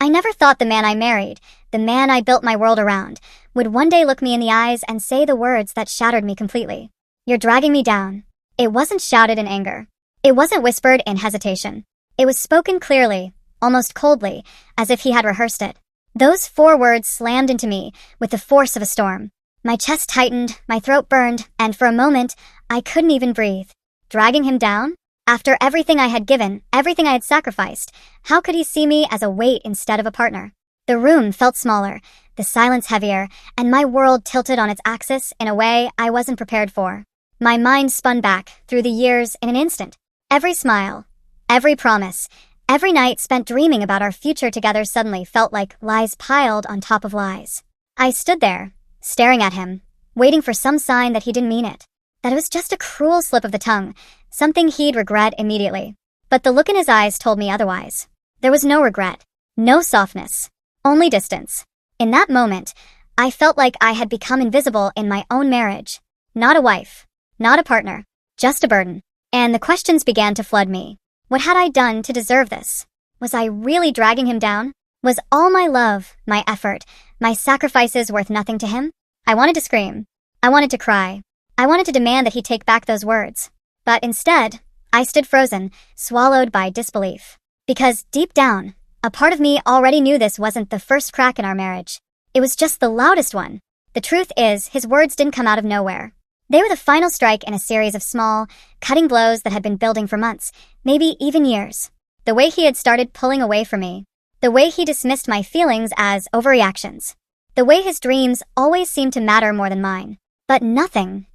I never thought the man I married, the man I built my world around, would one day look me in the eyes and say the words that shattered me completely. "You're dragging me down." It wasn't shouted in anger. It wasn't whispered in hesitation. It was spoken clearly, almost coldly, as if he had rehearsed it. Those 4 words slammed into me with the force of a storm. My chest tightened, my throat burned, and for a moment, I couldn't even breathe. Dragging him down? After everything I had given, everything I had sacrificed, how could he see me as a weight instead of a partner? The room felt smaller, the silence heavier, and my world tilted on its axis in a way I wasn't prepared for. My mind spun back through the years in an instant. Every smile, every promise, every night spent dreaming about our future together suddenly felt like lies piled on top of lies. I stood there, staring at him, waiting for some sign that he didn't mean it, that it was just a cruel slip of the tongue, something he'd regret immediately. But the look in his eyes told me otherwise. There was no regret, no softness, only distance. In that moment, I felt like I had become invisible in my own marriage. Not a wife, not a partner, just a burden. And the questions began to flood me. What had I done to deserve this? Was I really dragging him down? Was all my love, my effort, my sacrifices worth nothing to him? I wanted to scream. I wanted to cry. I wanted to demand that he take back those words. But instead, I stood frozen, swallowed by disbelief. Because deep down, a part of me already knew this wasn't the first crack in our marriage. It was just the loudest one. The truth is, his words didn't come out of nowhere. They were the final strike in a series of small, cutting blows that had been building for months, maybe even years. The way he had started pulling away from me. The way he dismissed my feelings as overreactions. The way his dreams always seemed to matter more than mine. But nothing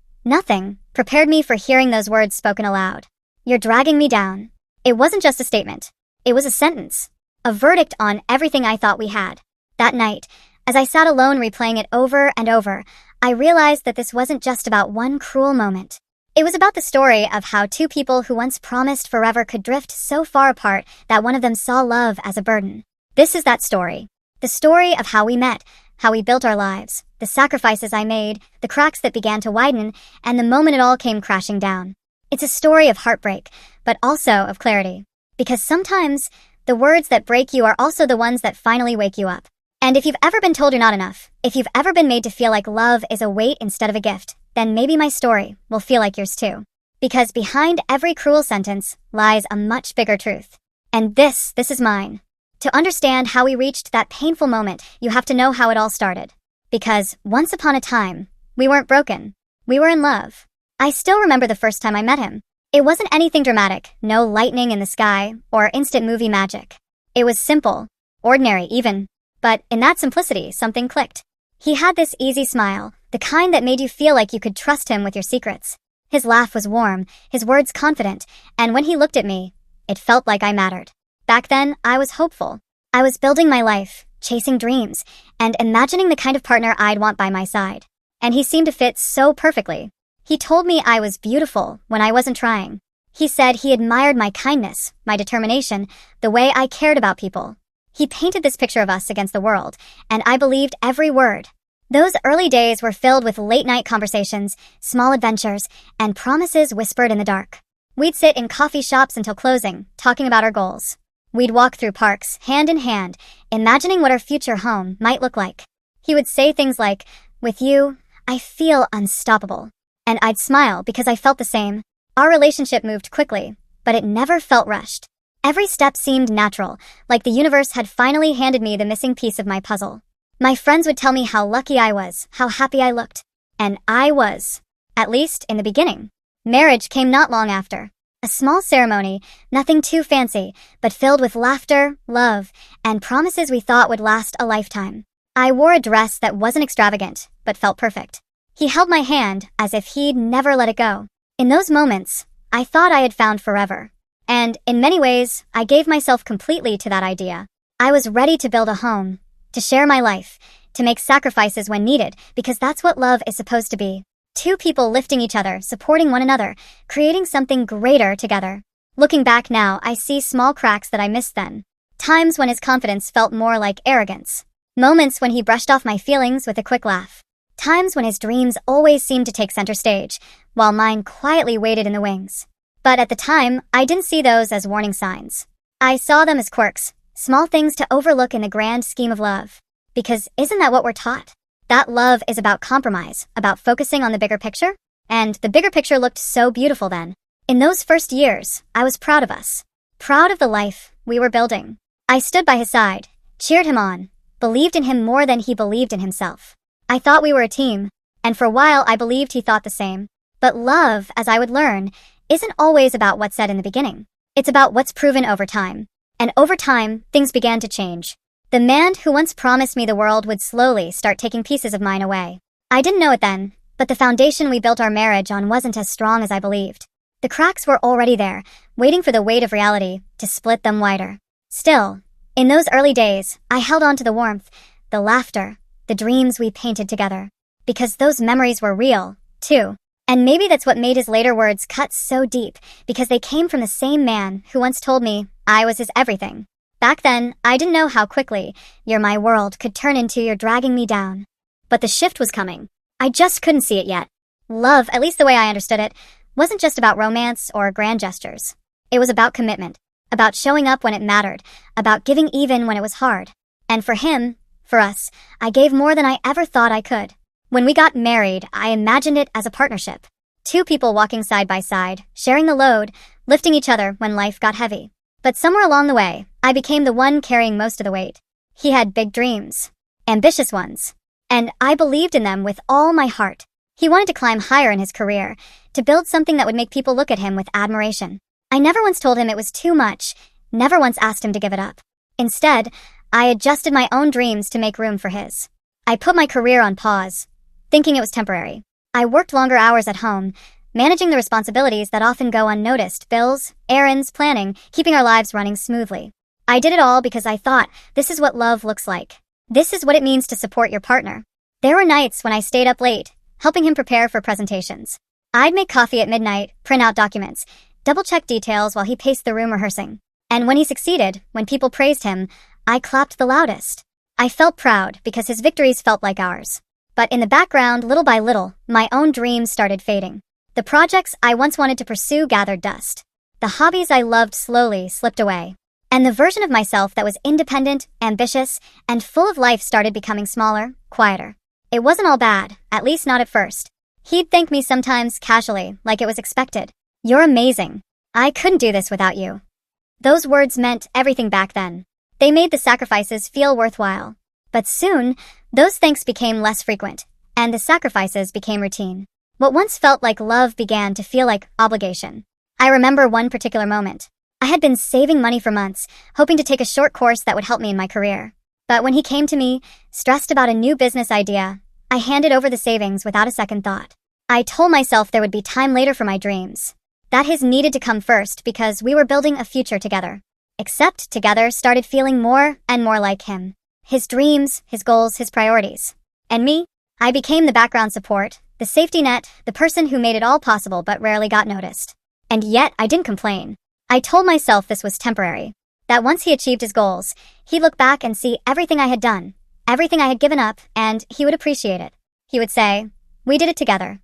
prepared me for hearing those words spoken aloud. "You're dragging me down." It wasn't just a statement. It was a sentence. A verdict on everything I thought we had. That night, as I sat alone replaying it over and over, I realized that this wasn't just about one cruel moment. It was about the story of how 2 people who once promised forever could drift so far apart that one of them saw love as a burden. This is that story. The story of how we met, how we built our lives, the sacrifices I made, the cracks that began to widen, and the moment it all came crashing down. It's a story of heartbreak, but also of clarity. Because sometimes, the words that break you are also the ones that finally wake you up. And if you've ever been told you're not enough, if you've ever been made to feel like love is a weight instead of a gift, then maybe my story will feel like yours too. Because behind every cruel sentence lies a much bigger truth. And this is mine. To understand how we reached that painful moment, you have to know how it all started. Because once upon a time, we weren't broken. We were in love. I still remember the first time I met him. It wasn't anything dramatic, no lightning in the sky, or instant movie magic. It was simple, ordinary even. But in that simplicity, something clicked. He had this easy smile, the kind that made you feel like you could trust him with your secrets. His laugh was warm, his words confident, and when he looked at me, it felt like I mattered. Back then, I was hopeful. I was building my life, chasing dreams, and imagining the kind of partner I'd want by my side. And he seemed to fit so perfectly. He told me I was beautiful when I wasn't trying. He said he admired my kindness, my determination, the way I cared about people. He painted this picture of us against the world, and I believed every word. Those early days were filled with late-night conversations, small adventures, and promises whispered in the dark. We'd sit in coffee shops until closing, talking about our goals. We'd walk through parks, hand in hand, imagining what our future home might look like. He would say things like, "With you, I feel unstoppable." And I'd smile because I felt the same. Our relationship moved quickly, but it never felt rushed. Every step seemed natural, like the universe had finally handed me the missing piece of my puzzle. My friends would tell me how lucky I was, how happy I looked. And I was. At least in the beginning. Marriage came not long after. A small ceremony, nothing too fancy, but filled with laughter, love, and promises we thought would last a lifetime. I wore a dress that wasn't extravagant, but felt perfect. He held my hand as if he'd never let it go. In those moments, I thought I had found forever. And in many ways, I gave myself completely to that idea. I was ready to build a home, to share my life, to make sacrifices when needed, because that's what love is supposed to be. 2 people lifting each other, supporting one another, creating something greater together. Looking back now, I see small cracks that I missed then. Times when his confidence felt more like arrogance. Moments when he brushed off my feelings with a quick laugh. Times when his dreams always seemed to take center stage, while mine quietly waited in the wings. But at the time, I didn't see those as warning signs. I saw them as quirks, Small things to overlook in the grand scheme of love. Because isn't that what we're taught? That love is about compromise, about focusing on the bigger picture? And the bigger picture looked so beautiful then. In those first years, I was proud of us. Proud of the life we were building. I stood by his side, cheered him on, believed in him more than he believed in himself. I thought we were a team, and for a while I believed he thought the same. But love, as I would learn, isn't always about what's said in the beginning. It's about what's proven over time. And over time, things began to change. The man who once promised me the world would slowly start taking pieces of mine away. I didn't know it then, but the foundation we built our marriage on wasn't as strong as I believed. The cracks were already there, waiting for the weight of reality to split them wider. Still, in those early days, I held on to the warmth, the laughter, the dreams we painted together. Because those memories were real, too. And maybe that's what made his later words cut so deep, because they came from the same man who once told me I was his everything. Back then, I didn't know how quickly "you're my world" could turn into "you're dragging me down." But the shift was coming. I just couldn't see it yet. Love, at least the way I understood it, wasn't just about romance or grand gestures. It was about commitment, about showing up when it mattered, about giving even when it was hard. And for him, for us, I gave more than I ever thought I could. When we got married, I imagined it as a partnership. Two people walking side by side, sharing the load, lifting each other when life got heavy. But somewhere along the way, I became the one carrying most of the weight. He had big dreams. Ambitious ones. And I believed in them with all my heart. He wanted to climb higher in his career, to build something that would make people look at him with admiration. I never once told him it was too much, never once asked him to give it up. Instead, I adjusted my own dreams to make room for his. I put my career on pause, thinking it was temporary. I worked longer hours at home, managing the responsibilities that often go unnoticed: bills, errands, planning, keeping our lives running smoothly. I did it all because I thought, this is what love looks like. This is what it means to support your partner. There were nights when I stayed up late, helping him prepare for presentations. I'd make coffee at midnight, print out documents, double-check details while he paced the room rehearsing. And when he succeeded, when people praised him, I clapped the loudest. I felt proud because his victories felt like ours. But in the background, little by little, my own dreams started fading. The projects I once wanted to pursue gathered dust. The hobbies I loved slowly slipped away. And the version of myself that was independent, ambitious, and full of life started becoming smaller, quieter. It wasn't all bad, at least not at first. He'd thank me sometimes casually, like it was expected. "You're amazing. I couldn't do this without you." Those words meant everything back then. They made the sacrifices feel worthwhile. But soon, those thanks became less frequent, and the sacrifices became routine. What once felt like love began to feel like obligation. I remember one particular moment. I had been saving money for months, hoping to take a short course that would help me in my career. But when he came to me, stressed about a new business idea, I handed over the savings without a second thought. I told myself there would be time later for my dreams. That his needed to come first because we were building a future together. Except together started feeling more and more like him. His dreams, his goals, his priorities. And me? I became the background support, the safety net, the person who made it all possible but rarely got noticed. And yet, I didn't complain. I told myself this was temporary. That once he achieved his goals, he'd look back and see everything I had done, everything I had given up, and he would appreciate it. He would say, "We did it together."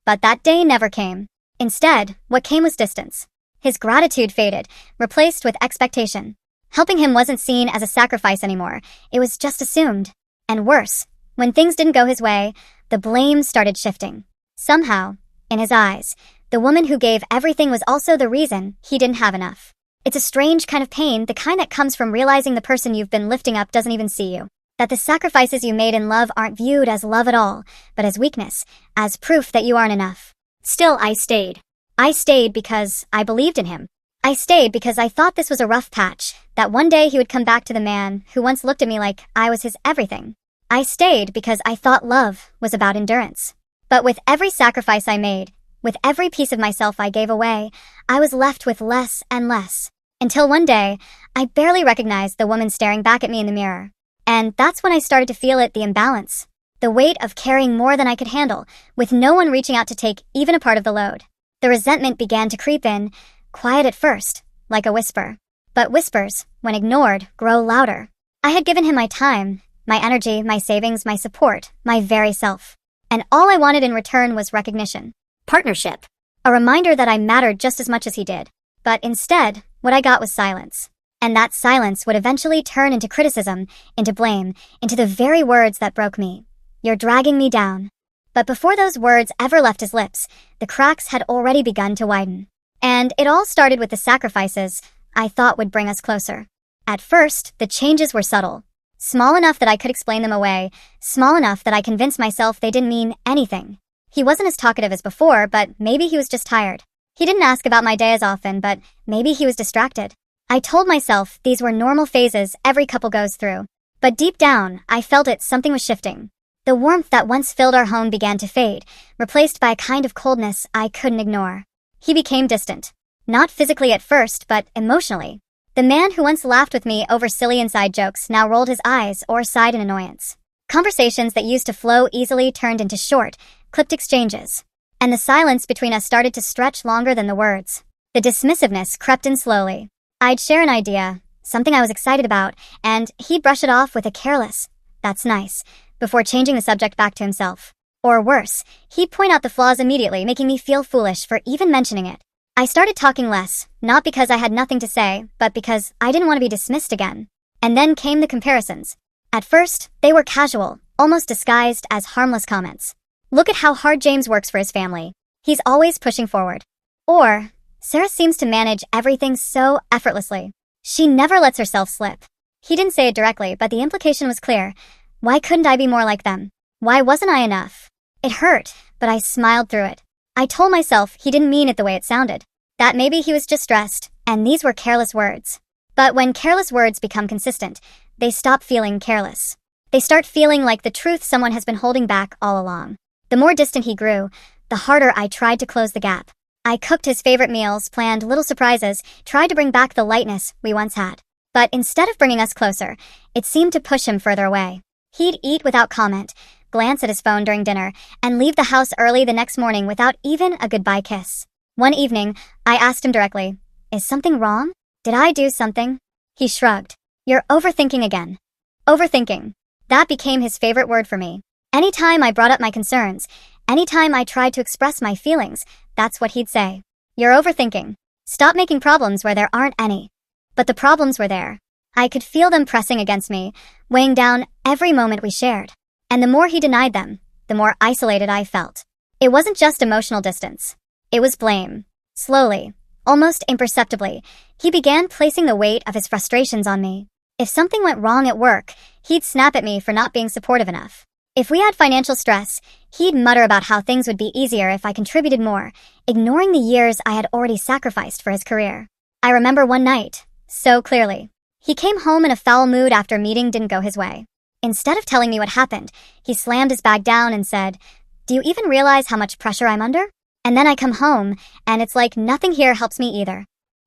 But that day never came. Instead, what came was distance. His gratitude faded, replaced with expectation. Helping him wasn't seen as a sacrifice anymore. It was just assumed. And worse, when things didn't go his way, the blame started shifting. Somehow, in his eyes, the woman who gave everything was also the reason he didn't have enough. It's a strange kind of pain, the kind that comes from realizing the person you've been lifting up doesn't even see you. That the sacrifices you made in love aren't viewed as love at all, but as weakness, as proof that you aren't enough. Still, I stayed. I stayed because I believed in him. I stayed because I thought this was a rough patch, that one day he would come back to the man who once looked at me like I was his everything. I stayed because I thought love was about endurance. But with every sacrifice I made, with every piece of myself I gave away, I was left with less and less. Until one day, I barely recognized the woman staring back at me in the mirror. And that's when I started to feel it, the imbalance. The weight of carrying more than I could handle, with no one reaching out to take even a part of the load. The resentment began to creep in, quiet at first, like a whisper. But whispers, when ignored, grow louder. I had given him my time, my energy, my savings, my support, my very self. And all I wanted in return was recognition. Partnership. A reminder that I mattered just as much as he did. But instead, what I got was silence. And that silence would eventually turn into criticism, into blame, into the very words that broke me. "You're dragging me down." But before those words ever left his lips, the cracks had already begun to widen. And it all started with the sacrifices I thought would bring us closer. At first, the changes were subtle. Small enough that I could explain them away, small enough that I convinced myself they didn't mean anything. He wasn't as talkative as before, but maybe he was just tired. He didn't ask about my day as often, but maybe he was distracted. I told myself these were normal phases every couple goes through. But deep down, I felt something was shifting. The warmth that once filled our home began to fade, replaced by a kind of coldness I couldn't ignore. He became distant. Not physically at first, but emotionally. The man who once laughed with me over silly inside jokes now rolled his eyes or sighed in annoyance. Conversations that used to flow easily turned into short, clipped exchanges. And the silence between us started to stretch longer than the words. The dismissiveness crept in slowly. I'd share an idea, something I was excited about, and he'd brush it off with a careless, "That's nice," before changing the subject back to himself. Or worse, he'd point out the flaws immediately, making me feel foolish for even mentioning it. I started talking less, not because I had nothing to say, but because I didn't want to be dismissed again. And then came the comparisons. At first, they were casual, almost disguised as harmless comments. "Look at how hard James works for his family. He's always pushing forward." Or, "Sarah seems to manage everything so effortlessly. She never lets herself slip." He didn't say it directly, but the implication was clear. Why couldn't I be more like them? Why wasn't I enough? It hurt, but I smiled through it. I told myself he didn't mean it the way it sounded. That maybe he was just stressed, and these were careless words. But when careless words become consistent, they stop feeling careless. They start feeling like the truth someone has been holding back all along. The more distant he grew, the harder I tried to close the gap. I cooked his favorite meals, planned little surprises, tried to bring back the lightness we once had. But instead of bringing us closer, it seemed to push him further away. He'd eat without comment, glance at his phone during dinner, and leave the house early the next morning without even a goodbye kiss. One evening, I asked him directly, "Is something wrong? Did I do something?" He shrugged. "You're overthinking again." Overthinking. That became his favorite word for me. Anytime I brought up my concerns, anytime I tried to express my feelings, that's what he'd say. "You're overthinking. Stop making problems where there aren't any." But the problems were there. I could feel them pressing against me, weighing down every moment we shared. And the more he denied them, the more isolated I felt. It wasn't just emotional distance. It was blame. Slowly, almost imperceptibly, he began placing the weight of his frustrations on me. If something went wrong at work, he'd snap at me for not being supportive enough. If we had financial stress, he'd mutter about how things would be easier if I contributed more, ignoring the years I had already sacrificed for his career. I remember one night, so clearly. He came home in a foul mood after a meeting didn't go his way. Instead of telling me what happened, he slammed his bag down and said, "Do you even realize how much pressure I'm under?" And then I come home, and it's like nothing here helps me either.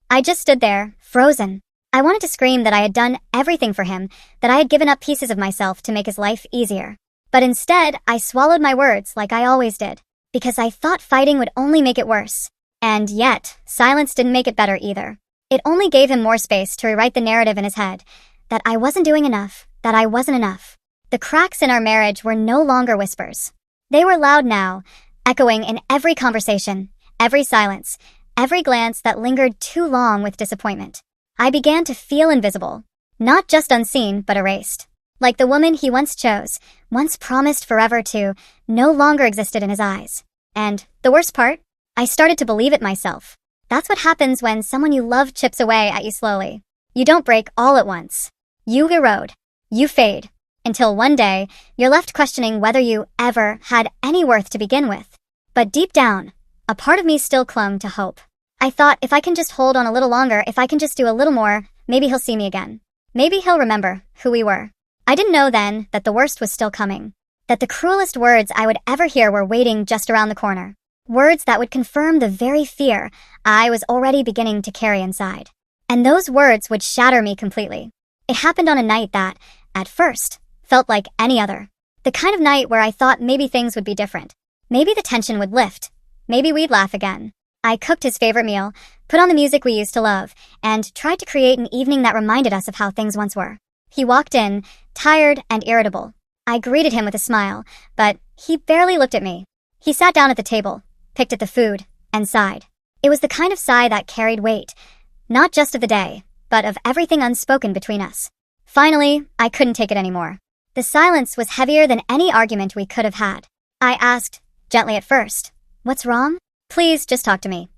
I just stood there, frozen. I wanted to scream that I had done everything for him, that I had given up pieces of myself to make his life easier. But instead, I swallowed my words like I always did, because I thought fighting would only make it worse. And yet, silence didn't make it better either. It only gave him more space to rewrite the narrative in his head, that I wasn't doing enough, that I wasn't enough. The cracks in our marriage were no longer whispers. They were loud now, echoing in every conversation, every silence, every glance that lingered too long with disappointment. I began to feel invisible, not just unseen, but erased. Like the woman he once chose, once promised forever to, no longer existed in his eyes. And the worst part, I started to believe it myself. That's what happens when someone you love chips away at you slowly. You don't break all at once. You erode. You fade. Until one day, you're left questioning whether you ever had any worth to begin with. But deep down, a part of me still clung to hope. I thought if I can just hold on a little longer, if I can just do a little more, maybe he'll see me again. Maybe he'll remember who we were. I didn't know then that the worst was still coming. That the cruelest words I would ever hear were waiting just around the corner. Words that would confirm the very fear I was already beginning to carry inside. And those words would shatter me completely. It happened on a night that, at first, felt like any other. The kind of night where I thought maybe things would be different. Maybe the tension would lift. Maybe we'd laugh again. I cooked his favorite meal, put on the music we used to love, and tried to create an evening that reminded us of how things once were. He walked in, tired and irritable. I greeted him with a smile, but he barely looked at me. He sat down at the table, picked at the food, and sighed. It was the kind of sigh that carried weight, not just of the day, but of everything unspoken between us. Finally, I couldn't take it anymore. The silence was heavier than any argument we could have had. I asked, gently at first, "What's wrong? Please just talk to me."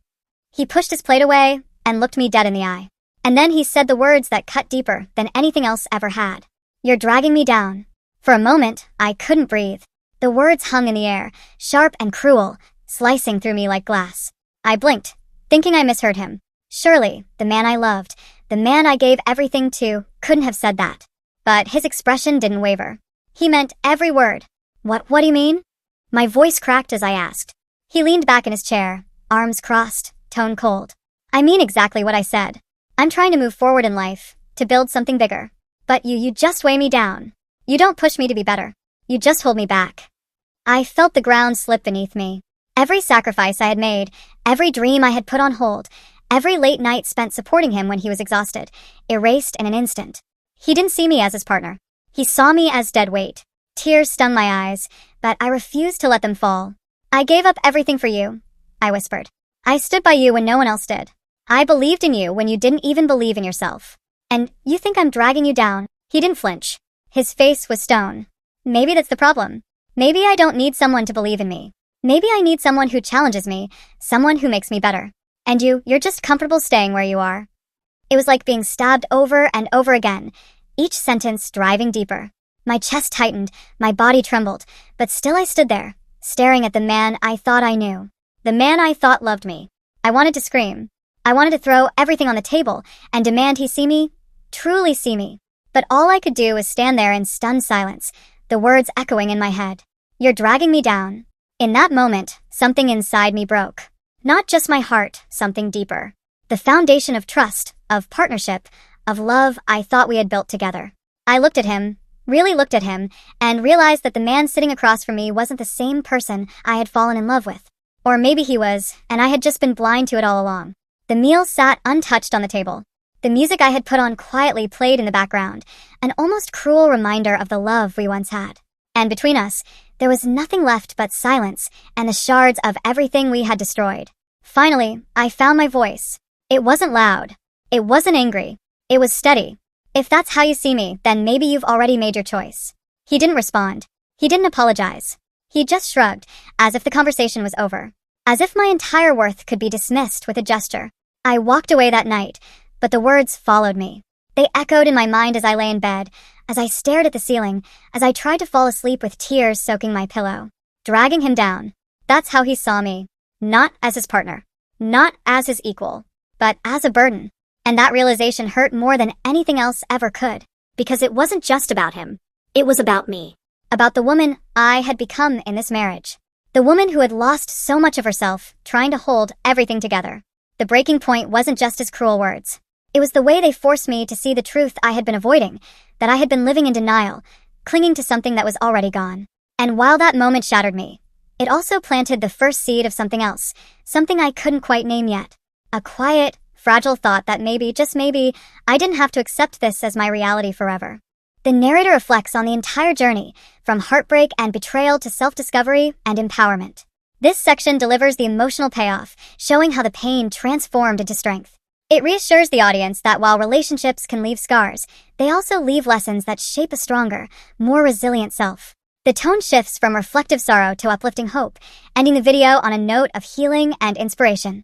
He pushed his plate away and looked me dead in the eye. And then he said the words that cut deeper than anything else ever had. "You're dragging me down." For a moment, I couldn't breathe. The words hung in the air, sharp and cruel, slicing through me like glass. I blinked, thinking I misheard him. Surely, the man I loved, the man I gave everything to, couldn't have said that. But his expression didn't waver. He meant every word. What do you mean?" My voice cracked as I asked. He leaned back in his chair, arms crossed, tone cold. "I mean exactly what I said. I'm trying to move forward in life, to build something bigger. But you just weigh me down. You don't push me to be better. You just hold me back." I felt the ground slip beneath me. Every sacrifice I had made, every dream I had put on hold, every late night spent supporting him when he was exhausted, erased in an instant. He didn't see me as his partner. He saw me as dead weight. Tears stung my eyes, but I refused to let them fall. "I gave up everything for you," I whispered. "I stood by you when no one else did. I believed in you when you didn't even believe in yourself. And you think I'm dragging you down?" He didn't flinch. His face was stone. "Maybe that's the problem. Maybe I don't need someone to believe in me. Maybe I need someone who challenges me, someone who makes me better. And you're just comfortable staying where you are." It was like being stabbed over and over again, each sentence driving deeper. My chest tightened, my body trembled, but still I stood there, staring at the man I thought I knew. The man I thought loved me. I wanted to scream. I wanted to throw everything on the table and demand he see me, truly see me. But all I could do was stand there in stunned silence, the words echoing in my head. "You're dragging me down." In that moment, something inside me broke. Not just my heart, something deeper. The foundation of trust, of partnership, of love I thought we had built together. I looked at him, really looked at him, and realized that the man sitting across from me wasn't the same person I had fallen in love with. Or maybe he was, and I had just been blind to it all along. The meal sat untouched on the table. The music I had put on quietly played in the background, an almost cruel reminder of the love we once had. And between us, there was nothing left but silence and the shards of everything we had destroyed. Finally, I found my voice. It wasn't loud. It wasn't angry. It was steady. "If that's how you see me, then maybe you've already made your choice." He didn't respond. He didn't apologize. He just shrugged, as if the conversation was over. As if my entire worth could be dismissed with a gesture. I walked away that night, but the words followed me. They echoed in my mind as I lay in bed, as I stared at the ceiling, as I tried to fall asleep with tears soaking my pillow. Dragging him down. That's how he saw me. Not as his partner. Not as his equal. But as a burden. And that realization hurt more than anything else ever could. Because it wasn't just about him. It was about me. About the woman I had become in this marriage. The woman who had lost so much of herself, trying to hold everything together. The breaking point wasn't just his cruel words. It was the way they forced me to see the truth I had been avoiding, that I had been living in denial, clinging to something that was already gone. And while that moment shattered me, it also planted the first seed of something else, something I couldn't quite name yet. A quiet, fragile thought that maybe, just maybe, I didn't have to accept this as my reality forever. The narrator reflects on the entire journey, from heartbreak and betrayal to self-discovery and empowerment. This section delivers the emotional payoff, showing how the pain transformed into strength. It reassures the audience that while relationships can leave scars, they also leave lessons that shape a stronger, more resilient self. The tone shifts from reflective sorrow to uplifting hope, ending the video on a note of healing and inspiration.